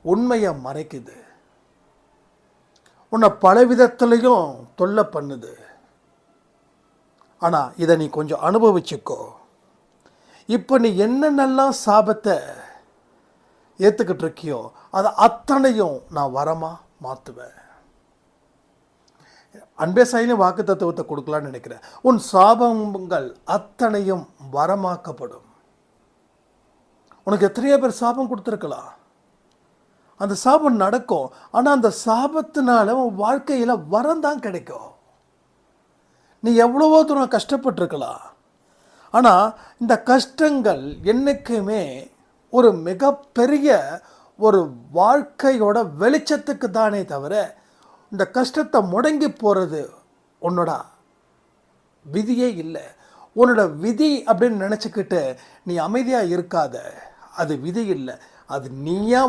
உண்மையை மறைக்குது, உன்னை பலவிதத்துலேயும் தொல்லை பண்ணுது. ஆனால் இதை நீ கொஞ்சம் அனுபவிச்சுக்கோ. இப்போ நீ என்னென்னலாம் சாபத்தை ஏற்றுக்கிட்டு இருக்கியோ அதை அத்தனையும் நான் வரமாக மாற்றுவேன். அன்பே சாயிலும் வாக்கு தத்துவத்தை கொடுக்கலான்னு நினைக்கிறேன். உன் சாபங்கள் அத்தனையும் வரமாக்கப்படும். உனக்கு எத்தனையோ பேர் சாபம் கொடுத்துருக்கலாம், அந்த சாபம் நடக்கும். ஆனால் அந்த சாபத்தினால உன் வாழ்க்கையில் வரம் தான் கிடைக்கும். நீ எவ்வளவோ தூரம் கஷ்டப்பட்டிருக்கலாம், ஆனால் இந்த கஷ்டங்கள் என்றைக்குமே ஒரு மிகப்பெரிய ஒரு வாழ்க்கையோட வெளிச்சத்துக்கு தானே தவிர இந்த கஷ்டத்தை முடங்கி போகிறது உன்னோட விதியே இல்லை. உன்னோட விதி அப்படின்னு நினச்சிக்கிட்டு நீ அமைதியாக இருக்காத. அது விதி இல்லை, அது நீயா